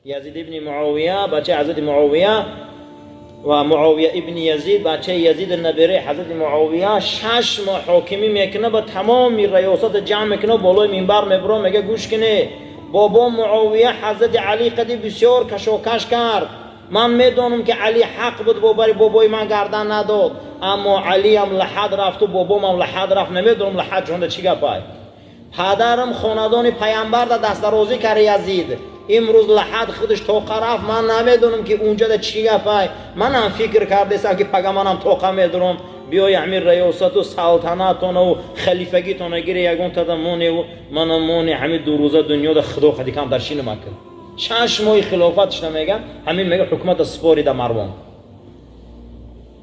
یزید ابن معاویه بچه حضرت معاویه و معاویه ابن یزید بچه یزید نبره حضرت معاویه 6 ماه حاکمی میکنه با تمام ریاست جمع میکنه بالای منبر میبره میگه گوش کنه بابا معاویه حضرت علی قدی بسیار کشاکش کرد، من میدونم که علی حق بود بابای من گردن نداد، اما علی هم لحد رفت و بابام هم لحد رفت، نمیدونم لحد شونده چی گپای. پدرم خاندان پیامبر دا دست درازی کرد یزید، امروز لحد خودش توقع رفت، من نمیدونم که اونجا دا چی گپای. من هم فکر کرده که پگمانم توقع میدونم بیای امیر ریاست و سلطنتون و خلیفگیتون گیره یگون تا مونه و من مونه همین 2 روزه دنیا دا خدا خدی کم درشین مکن. 6 ماه خلافتش نمیگم، همین میگه حکومت سپاری دا مروان.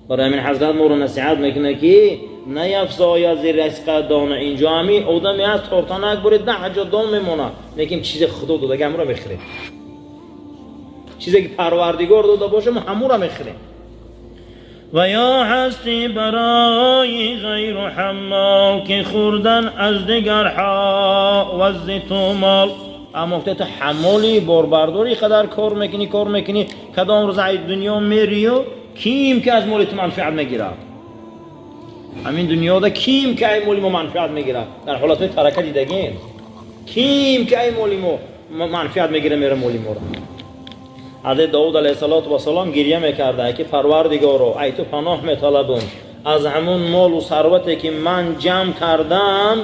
برای همین حضرت ما رو نصیحت میکنه که نیفزای زیر رزق دانه، اینجا همین آدمی از تورتانک برید 10 جا دان میمونه، لیکن چیز خدا داده همون رو میخریم، چیزی که پروردگار داده باشه ما همون رو میخریم. و یا هستی برای غیر حمال که خوردن از دیگرها و زیتو مال. اما وقتی تو حمالی باربرداری قدر کار میکنی کدام روز ای دنیا میری و کیم که از مال تو منفعت میگیره، همین دنیا دا کیم که ای مالی ما منفعت میگیره، در حالت ترکه دیدگیم کیم که ای مالی ما منفعت میگیره میره مالی ما رو. حضرت داود علیه السلام گریه میکرده که پروردگارا ای تو پناه میطلبم از همون مال و ثروتی که من جمع کردم،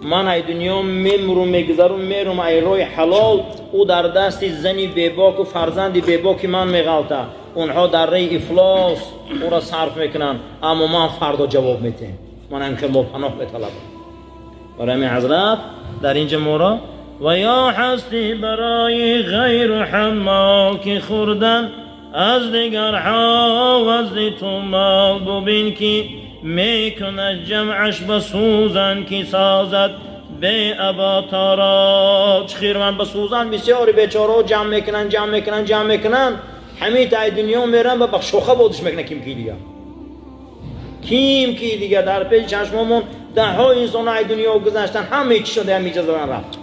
من ای دنیا میمرم میگذرم میرم ای روی حلال، او در دست زنی بیباک و فرزندی بیباک من میغلطه، اونها در ری افلاس او را صرف میکنن، اما من فردا جواب میتیم، من اینکه ما پناه میطلبم. برای همین حضرت در اینجا مورا و یا هستی برای غیر حمال که خوردن از دیگرها و زیتو مال. ببین که میکنه جمعش بسوزن که سازد به اباتارا. خیرمن بسوزن بسیاری بیچاره جمع میکنن همین تا دنیا میرن و بخشوخه بودش میکنه کیم کی دیگه در پیش چشممون 10 انسان ای دنیا گذشتن، همه چی شده همین جزران رفت.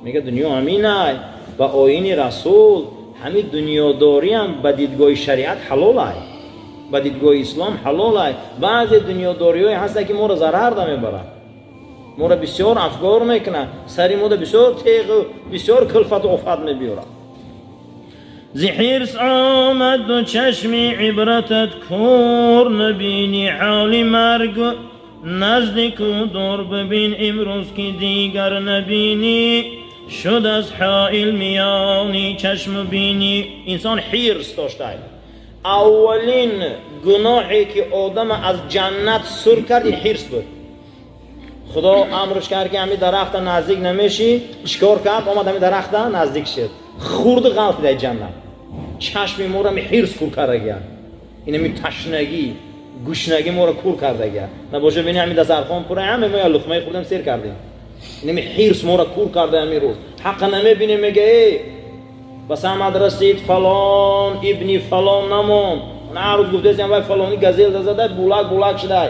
میگه دنیا همینه و آیین رسول همین دنیا داری هم به دیدگاه شریعت حلال است، به دیدگاه اسلام حلال است. بعضی دنیا داری های هست که ما را ضرر ده میبره، ما را بسیار افگار میکنه، سری ما را بسیار تیغ و بسیار کلفت و افت میبیره. زی حرص آمد و چشمی عبرتت کور نبینی حالی مرگ نزدیک و دور ببین امروز که دیگر نبینی شد از حائل میانی چشم بینی. انسان حرص داشته، اولین گناهی که آدم از جنت سر کرد این حرص بود. خدا امرش کرد که همین درخت نزدیک نمیشی، چیکار کرد؟ آمد همین درخت نزدیک شد، خورد غلط در جنت. چشم ما را می حرص کور کرده گیا، این می تشنگی گوشنگی ما را کور کرده گیا. نباشه ببینی همین دسترخوان پر همه ما لقمه خوردیم سیر کردیم، این می حرص ما را کور کرده همین روز. حق نمیبینی میگه ای بس آمد رسید فلان ابن فلان نمون، اون عروض گفته است وای فلانی گزیل زده بولاک شده،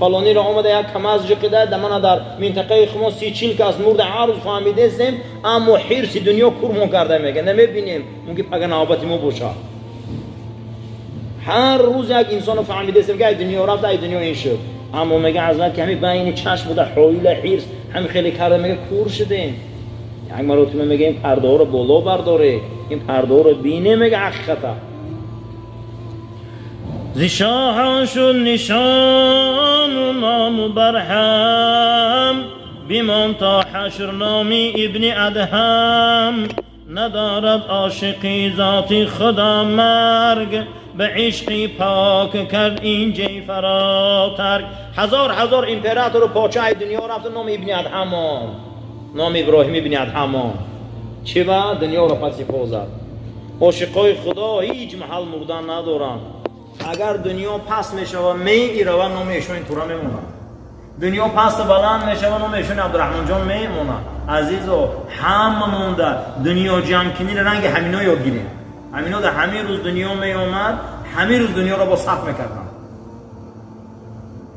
فلانی را آمده یک کماز جقیده دمانه در منطقه خما 30-40 کس مورد عروض فهمیده استیم، اما حرص دنیا کورمون کرده میگه نمیبینیم اون که پگه نوبتی ما باشه. هر روز یک انسان فهمیده استیم که دنیا رفت ای دنیا این شد، اما میگه حضرت که همین بین چشم بوده حایل حرص همین خیلی کرده میگه کور شدیم. یک مرتبه میگه این پرده ها رو بالا برداره، این پرده ها رو بینه میگه حقیقتا. زی شاهان شد نشان و نام برهم بیمان تا حشر نامی ابن ادهم. ندارد عاشقی ذاتی خدا مرگ به عشقی پاک کرد این جی فرا ترک. هزار امپراتور و پاچه دنیا رفت نام ابن ادهم، نام ابراهیم ابن ادهم چه با دنیا را پسی پوزد. عاشقای خدا هیچ محل مردن ندارن، اگر دنیا پس میشه و می ایروان نام ایشون اینطوره میمونه، دنیا پس بلند میشه و نام ایشون عبدالرحمن جان میمونه. عزیزو همه مونده دنیا جمع کنی رنگ همینا یاد گیریم، همینا در همین روز دنیا می اومد، همین روز دنیا را با صف میکردن،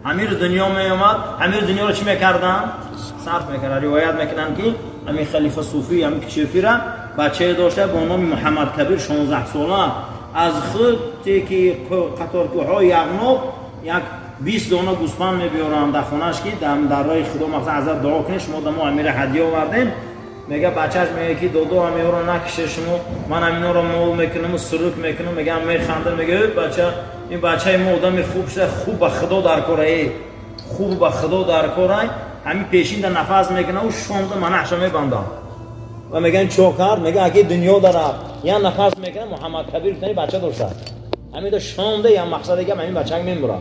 همین روز دنیا می اومد، همین روز دنیا را چی میکردن؟ صرف میکردن. روایت میکنن که همین خلیفه صوفی همین کشیفی را بچه داشته با نام محمد کبیر 16 ساله. از خودی که قطارکوهای یغناب یک 20 دانه گوسفند میبیارن در خونش که در راه خدا مثلا ازت دعا کنی شما دم امیر هدیه آوردیم. میگه بچهش میگه که دو هم رو نکشه شما من همینا رو مول میکنم و سلوک میکنم. میگه میخنده میگه بچه این بچه ما آدم خوب شده خوب به خدا در کاره خوب به خدا در کاره همین پیشین در نفس میکنه و شونده منحش میبندم و میگن چوکر میگه اگه دنیا داره یا نفس میکنه محمد کبیر تنی بچه داشته همین تو شونده یا مقصد دیگه همین بچه میمره.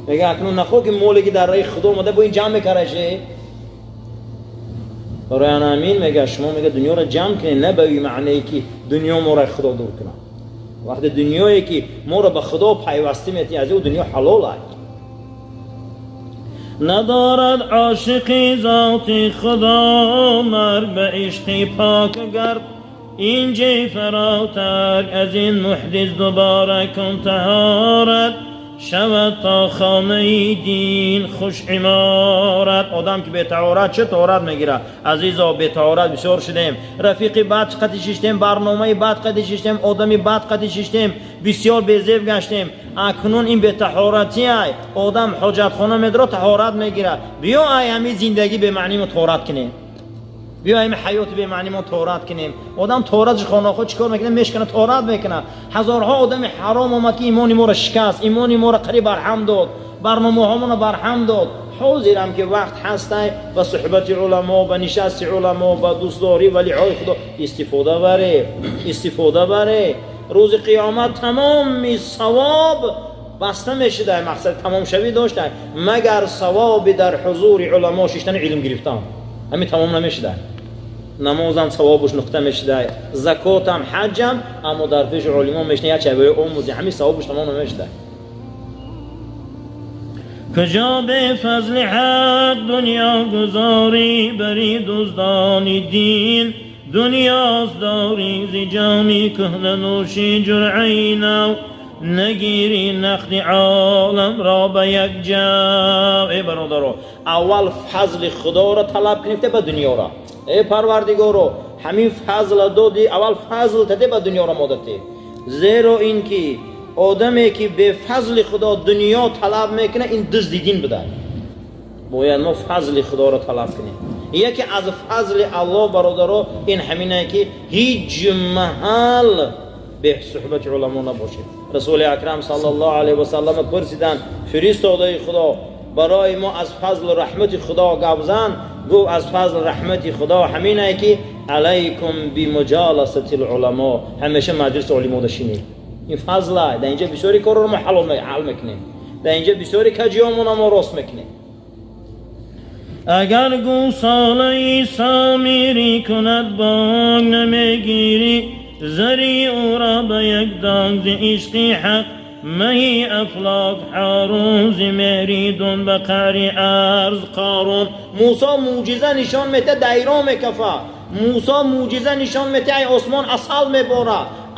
میگه اکنون نخو که مولی که در راه خدا اومده با این جمع میکرشه برای همین میگه شما میگه دنیا رو جمع کنی نه به این معنی که دنیا ما را خدا دور کنه. وقتی دنیایی که ما را به خدا پیوسته میتی از این دنیا حلال است. ندارد عاشقی ذات خدا مرگ به عشقی پاک گرد اینجا فراتر از این محدث دوباره کن طهارت شود تا خانه دین خوش عمارت. آدم که به طهارت چه طهارت میگیره عزیزا؟ به طهارت بسیار شدیم، رفیقی بد قد ششتیم، برنامه بد قد ششتیم، آدمی بد قد ششتیم، بسیار بی‌زیب گشتیم. اکنون این به طهارتی ای آدم حاجت خانه میدره طهارت میگیره. بیا ای همین زندگی به معنی ما طهارت کنیم، بیا این حیات به معنی ما طهارت کنیم. آدم طهارتش خانه خود چیکار میکنه؟ میشکنه طهارت میکنه. هزارها آدم حرام اومد که ایمان ما را شکست، ایمان ما را قریب برهم داد، برنامه هامون را برهم داد. حاضرم که وقت هسته و صحبت علما و نشست علما و دوستداری ولی های خدا استفاده بره. روز قیامت تمام ثواب بسته میشه در مقصد تمام شوی داشته مگر ثواب در حضور علما شیشتن علم گرفتن همین تمام نمیشه. نمازم ثوابش نقطه میشه، زکاتم حجم اما در پیش علما میشنه یک چیزی آموزی همین ثوابش تمام نمیشه. کجا به فضل حق دنیا گذاری بری دزدان دین دنیاز داری زی جامی کهنه نوشی جرعی نو نگیری نقد عالم را به یک جا. ای برادرو اول فضل خدا را طلب کنید به دنیا را. ای پروردگارو همین فضل دادی اول فضل تده به دنیا را مدتی. زیرا این که آدمی که به فضل خدا دنیا طلب میکنه این دزد دین بده. باید ما فضل خدا را طلب کنیم. یکی از فضل الله برادرو این همینه که هیچ محل به صحبت علما نباشید. رسول اکرم صلی الله علیه و سلم پرسیدن فرستاده خدا برای ما از فضل رحمت خدا گفزن گفت از فضل رحمت خدا همینه که علیکم بمجالسه العلماء همیشه مجلس علما بشینید. این فضل است. در اینجا بسیاری کار رو ما حل میکنیم، در اینجا بسیاری کجیامون ما راست میکنیم. اگر گوساله سامیری کند بانگ نمیگیری زری او را به یک دانگ ز عشق حق مهی افلاک حارون ز مهریدون به قعر ارز قارون. موسی معجزه نشان میده دیرا میکفه. موسی معجزه نشان میده ای آسمان اصل میباره،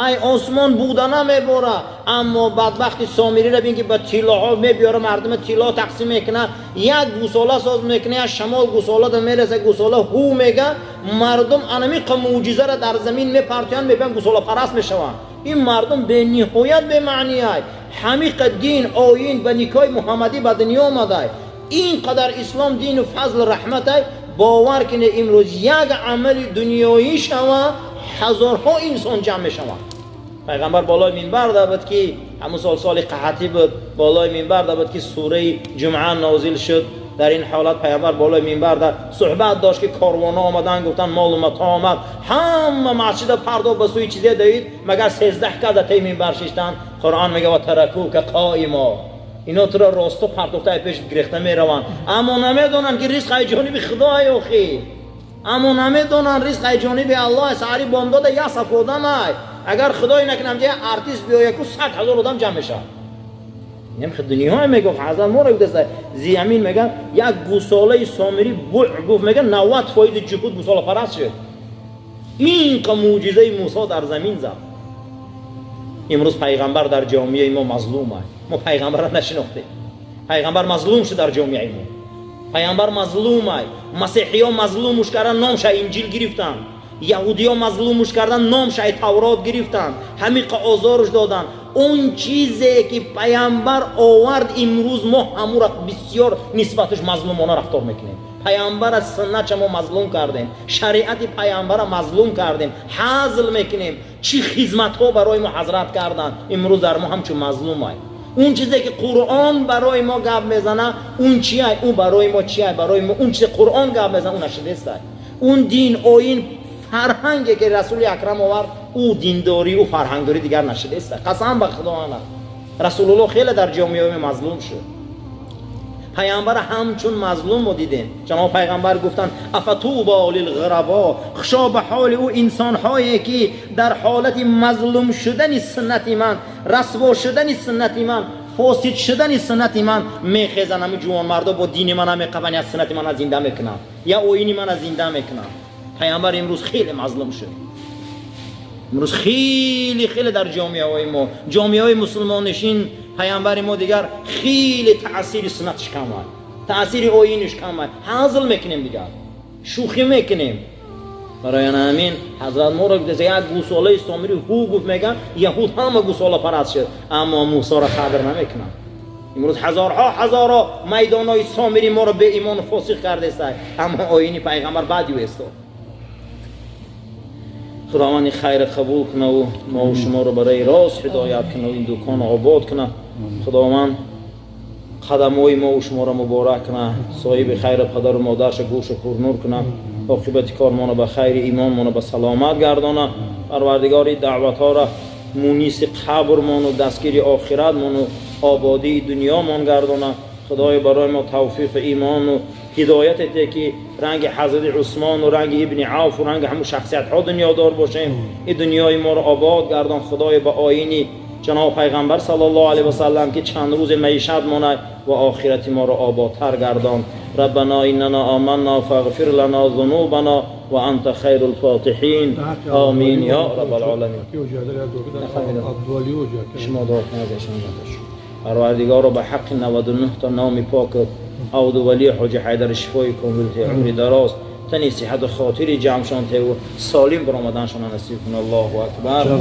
ای آسمان بودنه میباره. اما بدبختی سامری را بین که به تیلاها میبیاره مردم تیلا تقسیم میکنه، یک گوساله ساز میکنه از شمال گوساله در میرسه گوساله هو میگه مردم انمیق معجزه را در زمین میپرتیان میبین گوساله پرست میشوند. این مردم به نهایت به معنی ای حمیق دین آیین به نیکای محمدی به دنیا آمده. اینقدر اسلام دین و فضل رحمت ای باور کنه امروز یک عمل دنیایی شوه هزارها انسان جمع میشوه. پیغمبر بالای منبر داشت که همون سال قحطی بود، بالای منبر داشت که سوره جمعه نازل شد. در این حالت پیغمبر بالای منبر در صحبت داشت که کاروانا آمدن گفتن مال و متاع آمد، همه مسجد پرده به سوی چیزی دوید مگر 13 کس تی منبر شیشتن. قرآن میگه و ترکو که قائما اینا تو را راستو پرتوخته پیش گرفته میروند. اما نمیدونن که رزق جانب خدای اخی، اما نمیدونن رزق جانب الله ساری بامداد یا سفودم ای. اگر خدای نکنم جای ارتیست بیا یکو 100,000 آدم جمع میشه. نمیخه دنیا میگه حضرت ما رو گفته زمین میگه یک گوساله سامری گفت میگه 90% جهود گوساله پرست شد. این که معجزه موسی در زمین زد. امروز پیغمبر در جامعه ما مظلوم است. ما پیغمبر را نشناختیم. پیغمبر مظلوم شد در جامعه ما. پیامبر مظلومه، مسیحی ها مظلومش کردن نامش انجیل گرفتن، یهودی ها مظلومش کردن نامش تورات گرفتن، همین آزارش دادن. اون چیزی که پیامبر آورد امروز ما همون را بسیار نسبتش مظلومانه رفتار میکنیم. پیامبر از سنت ما مظلوم کردیم، شریعت پیامبر مظلوم کردیم، حاصل میکنیم. چی خدمت ها برای ما حضرت کردن، امروز در ما همچون مظلومه. اون چیزی که قرآن برای ما گپ میزنه اون چیه؟ اون برای ما چیه؟ برای ما اون چیزی قرآن گپ میزنه اون نشده است. اون دین آیین فرهنگی که رسول اکرم آورد او دینداری و فرهنگداری دیگر نشده است. قسم به خدا رسول الله خیلی در جامعه مظلوم شد. پیامبر همچون مظلوم رو دیدیم. جناب پیغمبر گفتن افتوبا للغربا، خشا به حال او انسان هایی که در حالت مظلوم شدن سنت من، رسوا شدن سنت من، فاسد شدن سنت من میخیزن. همه جوان مردا با دین من هم قبنی از سنت من از زنده میکنن یا اوینی من از زنده میکنن. پیامبر امروز خیلی مظلوم شد. امروز خیلی در جامعه های مسلمان نشین پیامبر ما دیگر خیلی تأثیر سنتش کمه، تأثیر آیینش کمه. حاصل میکنیم دیگر، شوخی میکنیم. برای همین حضرت ما را گفت یک گوساله سامری هو گفت میگن یهود همه گوساله پرست شد اما موسی را قدر نمیکنن. امروز هزارها میدانای سامری ما را به ایمان فاسق کرده است اما آیین پیغمبر بعدی است. خداوند خیر قبول کنه و ما و شما رو برای راست هدایت کنه و این دکان آباد کنه. خداوند قدمای ما و شما رو مبارک کنه، صاحب خیر پدر و مادرش گوش پرنور کنه، عاقبت کار ما رو به خیر، ایمان ما رو به سلامت گردانه. پروردگار دعوت ها را مونیس قبر ما و دستگیر آخرت ما و آبادی دنیا ما گردانه. خدای برای ما توفیق ایمان و هدایت ده که رنگ حضرت عثمان و رنگ ابن عوف و رنگ همون شخصیت ها دنیا دار باشیم. این دنیای ما رو آباد گردان خدای با آیینی جناب پیغمبر صلی الله علیه و سلم که چند روز معیشت مونه و آخرت ما رو آبادتر گردان. ربنا اننا آمنا فاغفر لنا ذنوبنا و انت خیر الفاتحین. آمین یا رب العالمین. شما دعا کنید. پروردگار رو به حق 99 تا نام پاک عود ولی حاج حیدر شفای کامل عمر دراز تنی صحت خاطری جمعشان ته و سالم برآمدنشان نصیب کنه. الله اکبر.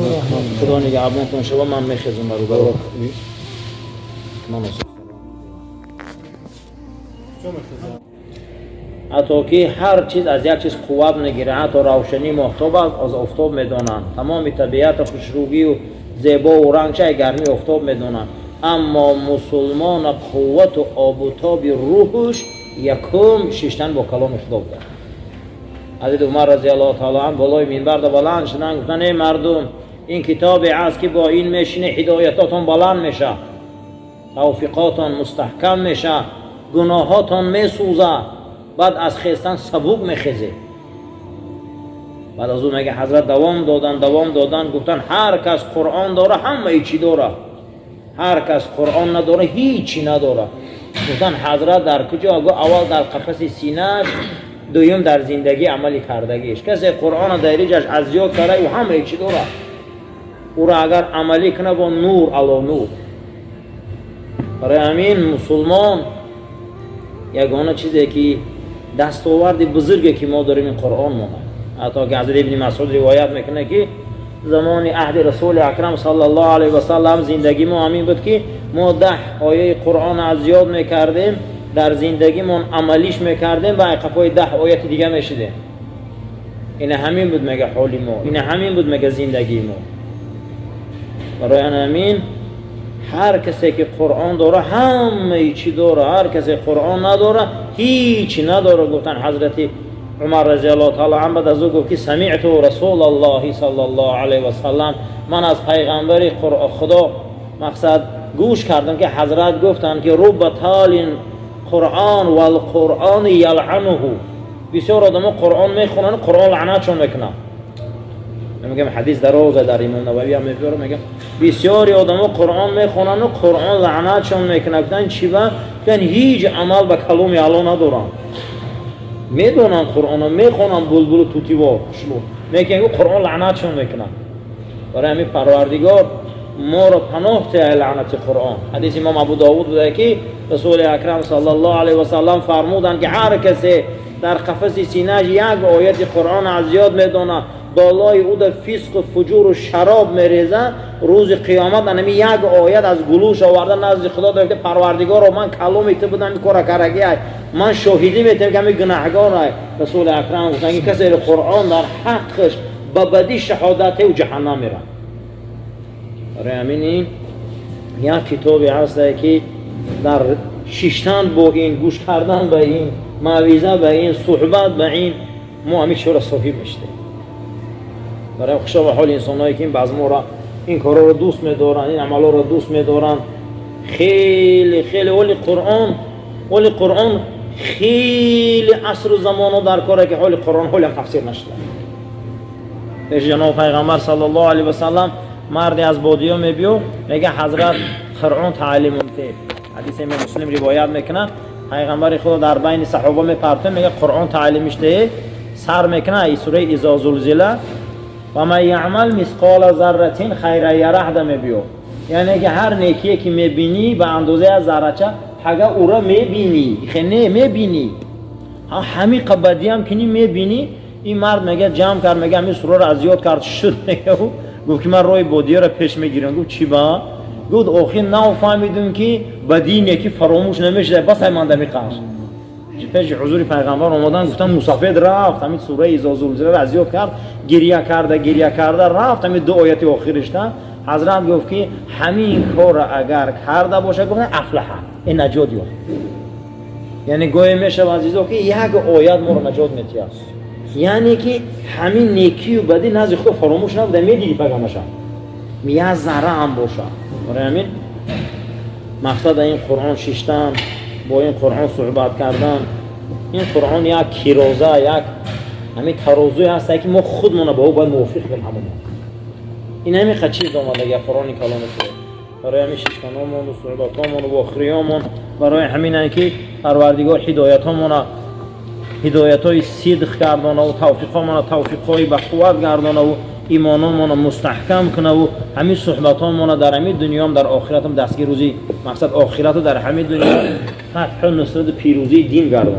خدا نگهبان کنه. شما من میخزم رو برو حتی که هر چیز از یک چیز قوت نگیره، حتی روشنی محتاب از آفتاب میدونن، تمام طبیعت خوشرویی و زیبا و رنگ چه گرمی آفتاب میدونن، اما مسلمان قوت و آب و تاب روحش یکم شیشتن با کلام خدا بود. حضرت عمر رضی الله تعالی عنه بالای منبر دا بلند شدن گفتن ای مردم این کتابی است که با این میشینه هدایتاتون بلند میشه، توفیقاتون مستحکم میشه، گناهاتون میسوزه، بعد از خیستن سبوک میخیزه. بعد از اون میگه حضرت دوام دادن گفتن هر کس قرآن داره همه چی داره، هر کس قرآن نداره هیچی نداره. گفتن حضرت در کجا؟ اول در قفس سینه‌اش، دویم در زندگی عملی کردگیش. کسی قرآن دایریجش از یاد کرده و همه چی داره، او را اگر عملی کنه با نور علی نور. برای همین مسلمان یگانه چیزی که دستاورد بزرگی که ما داریم این قرآن مونه. حتی که حضرت ابن مسعود روایت میکنه که زمان عهد رسول اکرم صلی الله علیه و سلم زندگی ما همین بود که ما 10 آیه قرآن از یاد میکردیم، در زندگیمون عملیش میکردیم و قفای 10 آیه دیگه میشدیم. این همین بود مگه حالی ما، این همین بود مگه زندگی ما. برای همین هر کسی که قرآن داره همه چی داره، هر کسی قرآن نداره هیچی نداره. گفتن حضرت عمر رضی الله تعالی عنه بعد از او گفت که سمعت رسول الله صلی الله علیه و سلم، من از پیغمبر خدا مقصد گوش کردم که حضرت گفتن که رب تال قرآن و القرآن یلعنه، بسیار آدم قرآن میخونن قرآن لعنتشون میکنن. میگم حدیث درازه در امام نووی هم میگه، میگم بسیاری آدم قرآن میخونن و قرآن لعنتشون میکنن. گفتن چی با؟ گفتن هیچ عمل به کلام الله ندارن، میدونن قرآن میخونن بلبل توتی و شلو میگن قرآن لعنتشون میکنن. برای همین پروردگار ما رو پناه ته لعنت قرآن. حدیث امام ابو داود بوده که رسول اکرم صلی الله علیه و سلم فرمودند که هر کسی در قفس سینه‌اش یک آیت قرآن از یاد میدونه، بالای او در فسق و فجور و شراب میریزه، روز قیامت انمی یک آیت از گلوش آورده نزد خدا داره که پروردگار من کلام تو بودم این کار کرگی ای، من شاهدی میتونم که همین گناهگار ای. رسول اکرم گفتن که کسی قرآن در حقش به بدی شهادت و جهنم میره. برای همین این یک کتابی هست که در شیشتن با این گوش کردن به این موعظه به این صحبت به این ما همین شورا صاحب میشته. برای خوشا و حال انسانایی که این بعض ما را این کارا رو دوست می‌دارن، این عملا رو دوست می‌دارن، خیلی خیلی ولی قرآن خیلی عصر و زمان در کاره که حال قرآن حالی هم تفسیر نشده. پیش جناب پیغمبر صلی الله علیه و سلم مردی از بادیه میبیو میگه حضرت قرآن تعلیم ته. حدیث امام مسلم روایت میکنه پیغمبر خدا در بین صحابه میپرته میگه قرآن تعلیمش ته، سر میکنه ای سوره اذا زلزله و من یعمل مثقال ذره خیر یره ده میبیو. یعنی که هر نیکی که میبینی به اندازه از ذره حاجه او را میبینی، خیلی میبینی، همین قبادی هم کنی میبینی. این مرد میگه جمع کرد میگه همین سوره را از یاد کرد شد میگه گفت که من روی بادیه را پیش میگیرم. گفت چی با؟ گفت آخر نه فهمیدم که بدین یکی فراموش نمیشه بس من دمی قاش. پیش حضور پیغمبر اومدن گفتن مسافر رفت همین سوره اذا زلزله را از یاد کرد، گریه کرده رفت همین دو آیت آخرش تا حضرت گفت که همین کار اگر کرده باشه گفتن افلح این نجات یافت. یعنی گویا میشه عزیزا که یک آیت ما رو نجات میده. یعنی که همین نیکی و بدی نزد خدا فراموش نبوده میدیدی پیغمبرش میاد ذره هم باشه. برای همین مقصد این قرآن شیشتن با این قرآن صحبت کردن. این قرآن یک کیروزه یک همین ترازوی هست که ما خودمون با او باید موافق بیم همون. این همین چیز آمده یک قرآن کلام خدا. برای همین شیشتنامون و صحبتامون و آخریامون برای همین که پروردگار هدایت‌های صدق گردانه و توفیقامون توفیق‌های به قوت گردانه و ایمانمون مستحکم کنه و همین صحبتامون در همین دنیا هم در آخرت هم دستگیر روزی مقصد آخرت در همین دنیا فتح و نصرت پیروزی دین گردانه.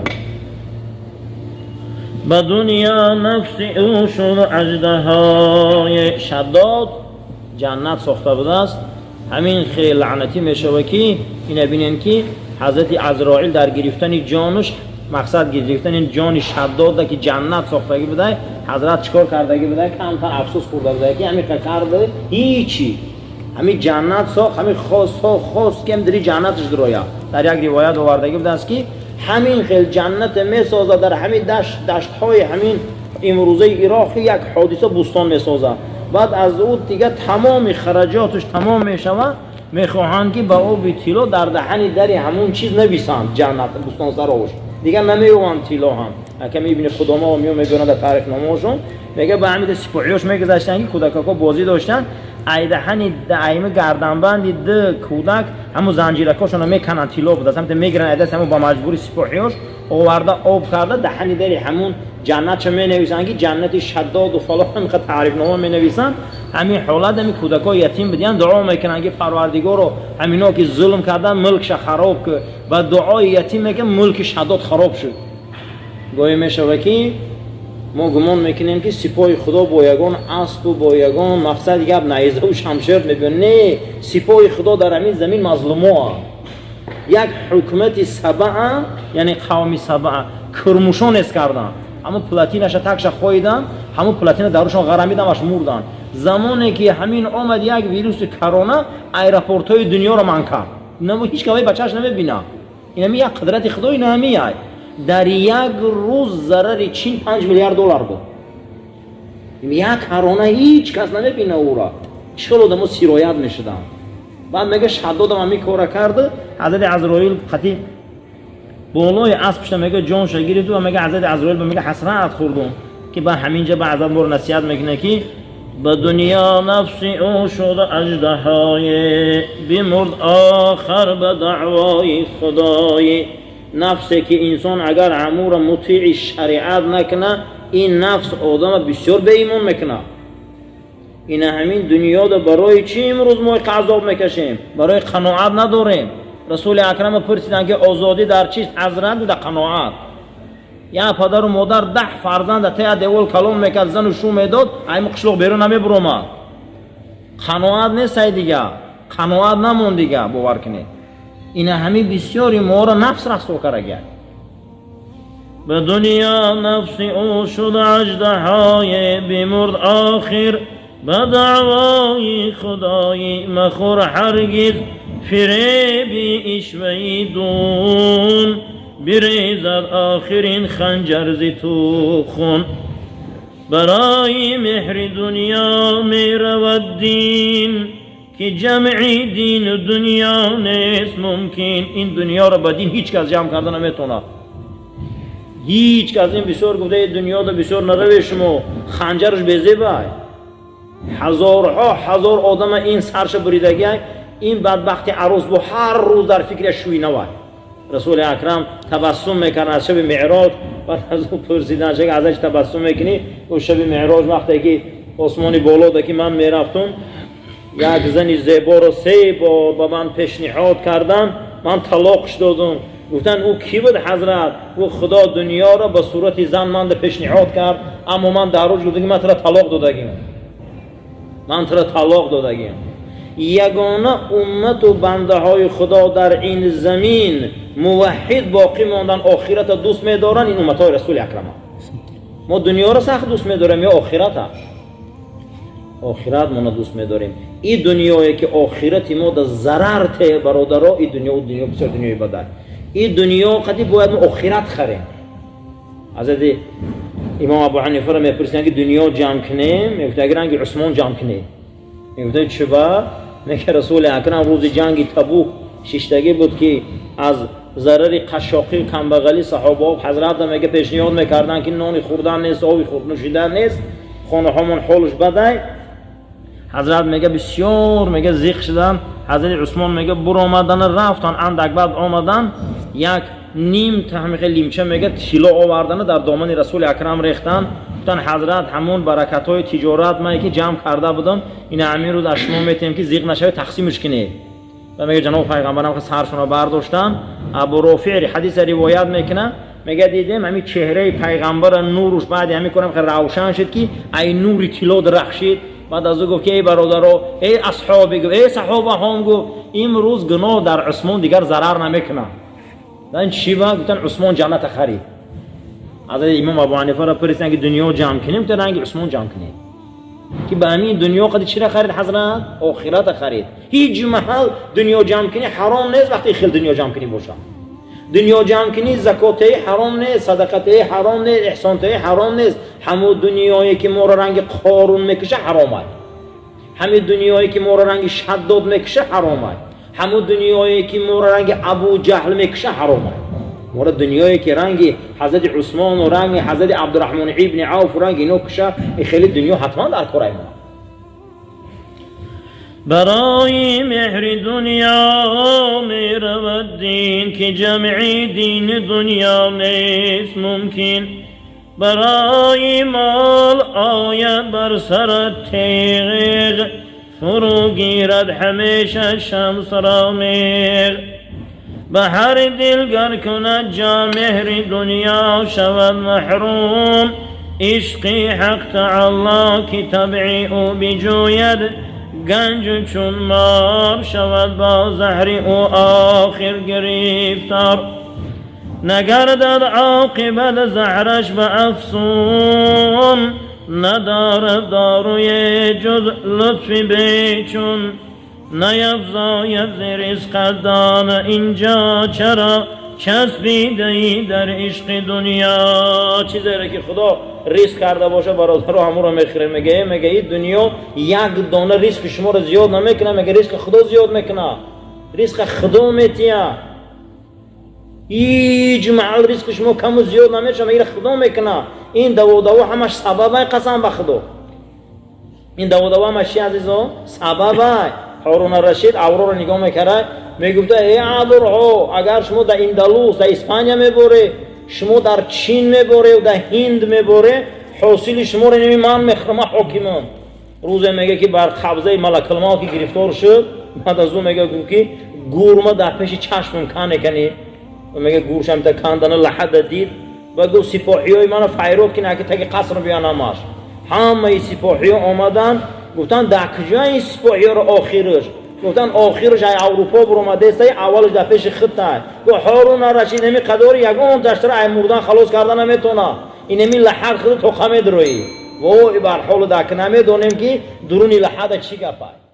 به دنیا نفس او شد اژدهای شداد جنت ساخته بوده است. همین خیلی لعنتی میشه که این ببینین که حضرت عزرائیل در گرفتن جانش مقصد گرفتن این جان شداد که جنت ساختگی بوده، حضرت چیکار کردگی بوده؟ کمتر افسوس خورده بوده که همین کرده هیچی، همین جنت ساخت، همین خواست که هم دری جنتش درویا. در یک روایت آوردگی بوده است که همین خیلی جنت میسازه در همین دشت‌های همین امروزه عراق یک حادثه بوستان میسازه. بعد از او دیگه تمام خرجاتش تمام میشوه، میخواهند که با او بیتیلو در دهنی دری همون چیز نویسند جنت بوستان سراوش دیگه نمیوان تیلا هم. اگه میبینی خدا ما میبینن در تاریخ نامه‌شون میگه به همین سپاهیاش میگذاشتن که کودک‌ها بازی داشتن، ایدهنی دائم گردنبند ده کودک همو زنجیرکاشون میکنن تیلا بود، اصلا میگیرن ایدهش همو با مجبوری سپاهیاش آورده آب کرده دهنی دری همون جنت چه مینویسن که جنت شداد و فلان میخواد تعریف نامه مینویسن. همین حالت همین کودک‌ها یتیم بدین دعا میکنن که پروردگار رو همینا که ظلم کردن ملکش خراب که و دعای یتیم میگه ملک شداد خراب شد. گویا میشه که ما گمان میکنیم که سپاه خدا با یگان اسب و با یگان مقصد یک نیزه و شمشیر میبینه. نه، سپاه خدا در همین زمین مظلومه. یک حکومت سبعه یعنی قوم سبعه کرموشان است کردن، همون پلاتینش تکش خویدن، همون پلاتین داروشون غرمیدن وش مردن. زمانی که همین آمد یک ویروس کرونا ایرپورت‌های دنیا رو منع کرد، نه هیچ کاری بچه‌اش نمیبینه. این یک قدرت خدای نمیه. در یک روز ضرر چین 5 میلیارد دلار بود. یک کرونا هیچ کس نمیبینه او را. چرا آدم‌ها سیرایت میشدن؟ بعد میگه شداد هم می کار کرده. حضرت عزرائیل خطی بالای اسبش میگه جانش گرفت و میگه حضرت عزرائیل میگه حسرت خوردم که با همینجا بعضا مور نصیحت میکنه که به دنیا نفسی او شد اژدهای بمرد آخر به دعوای خدای. نفسی که انسان اگر امور مطیع شریعت نکنه این نفس آدم بسیار به ایمان میکنه. این همین دنیا رو برای چی امروز ما عذاب میکشیم؟ برای قناعت نداریم. رسول اکرم پرسیدن که آزادی در چیست؟ حضرت در قناعت. یا پدر و مادر 10 فرزند تا دیول کلام میکرد، زن و شو میداد، این قشلوق بیرون نمیبروم. قناعت نیست دیگه، قناعت نمون دیگه. باور کنید این همین بسیاری ما را نفس رسوا کرده. به دنیا نفسی او شد اژدهای بمرد آخر، به دعوای خدایی مخور هرگز فریبی اشوهی دون، بریزد آخرین خنجر ز تو خون. برای مهر دنیا می رود دین، که جمعی دین و دنیا نیست ممکن. این دنیا را با دین هیچ کس جمع کردن نمیتونه. هیچ کس این بسیار گفته دنیا دا بسیار نروی شما خنجرش بیزی بای. هزارها هزار آدم این سرش بریدگی، این بدبختی عروس با هر روز در فکر شوی نوای. رسول اکرم تبسم میکنه از شب معراج. بعد از او پرسیدن چه ازش تبسم میکنی؟ او شب معراج وقتی که آسمانی بالا دا که من میرفتم، یک زن زیبا رو 3 بار با من پیشنهاد کردن، من طلاقش دادم. گفتن او کی بود حضرت؟ او خدا دنیا را به صورت زن من پیشنهاد کرد، اما من در روز گفتم من ترا طلاق دادگیم. من ترا طلاق دادگیم. یگانه امت و بنده های خدا در این زمین موحد باقی ماندن، آخرت دوست می‌دارن، این امت های رسول اکرم. ما دنیا را سخت دوست می‌داریم یا آخرت؟ آخرت ما دوست می‌داریم. این دنیایی که آخرت ما در ضرر ته برادرها، این دنیا بسیار دنیای بده. این دنیا قدی باید ما آخرت خریم. حضرت امام ابو حنیفه را میپرسیدن که دنیا جمع کنیم، میگفت اگر انگی عثمان جمع کنیم. میگفت چرا؟ میگه رسول اکرم روز جنگ تبوک ششتگی بود که از ضرر قشاقی کمبغلی صحابه حضرت میگه پیشنهاد میکردن که نان خوردن نیست، آبی نوشیدن نیست، خانه هامون حالش بده. حضرت میگه بسیار میگه زیق شدن. حضرت عثمان میگه برو آمدن رفتن، اندک بعد آمدن یک نیم تحمیق لیمچه میگه طلا آوردن در دامن رسول اکرم ریختن. گفتن حضرت همون برکت های تجارت من که جمع کرده بودم این همین روز از شما میتونیم که زیق نشه تقسیمش کنی. و میگه جناب پیغمبرم که سرشون رو برداشتن. ابو رافع حدیث روایت میکنه، میگه دیدیم همین چهره پیغمبر نورش بعد همین کنم که روشن شد که این نوری طلا درخشید. بعد از او گفت که ای برادرها، ای اصحابی، گفت ای صحابه هم، گفت امروز گناه در عثمان دیگر ضرر نمیکنه. این چی بود؟ گفتن عثمان جنت خرید. حضرت امام ابو حنیفه را پرسیدن که دنیا جمع کنیم تا رنگ عثمان جمع کنیم. که به همین دنیا قد چی را خرید حضرت؟ آخرت خرید. هیچ محل دنیا جمع کنی حرام نیست وقتی خیل دنیا جمع کنی باشه. دنیا جمع کنی زکات حرام نیست، صدقات حرام نیست، احسان حرام نیست. همون دنیایی که ما را رنگ قارون میکشه حرامه. همین دنیایی که ما را رنگ شداد میکشه حرامه. همون دنیایی که ما را رنگ ابو جهل میکشه حرامه. ما را دنیایی که رنگ حضرت عثمان و رنگ حضرت عبدالرحمن ابن عوف و رنگ اینو کشه، این خیلی دنیا حتما در کارای ما. برای مهر دنیا می رود دین، که جمعی دین دنیا نیست ممکن. برای مال آید بر سر تیغ، فرو گیرد همیشه شمس را میغ. به هر دلگر کند جا مهر دنیا شود محروم. عشقی حق تعالی که طبعی او بجوید، گنج چون مار شود با زهر او آخر گرفتار. نگردد عاقبت زهرش به افسون، ندارد داروی جز لطف بیچون. نیفزاید ز رزق دان اینجا، چرا چسبیده ای در عشق دنیا. چیزی را که خدا ریسک کرده باشه برادر همون رو میخره. میگه این دنیا یک دانه ریسک شما رو زیاد نمیکنه، میگه ریسک خدا زیاد میکنه. ریسک خدا میتیه. هیچ محل ریسک شما کم و زیاد نمیشه، میگه خدا میکنه. این دوا همش سببه، قسم به خدا. این دوا همش چی عزیزا؟ سببه. هارون الرشید اورا رو نگاه میکرد، میگفته ای عبرها، اگر شما در اندلس در اسپانیا میبره، شما در چین میبره و در هند میبره، حاصل شما رو من میخرم حاکمان. روزه میگه که بر قبضه ملک الموت که گرفتار شد، بعد از اون میگه که گورما در پیش چشمم کنه کنی، میگه گورشم تا کندن لحد دید و گفت سپاهیای من فیروب کنه که تاگه قصر بیانماش. همه سپاهی آمدن گفتن در کجا این سپاهی رو آخرش؟ گفتن آخرش ای اروپا برآمده است، اولش در پیش خطه. گفت هارون الرشید نمی قدر یگان دشتر ای مردن خلاص کردن نمیتونه، این نمی لحد خود تو خمید روی و بر حال دک نمیدونیم که درونی لحد چی گپه.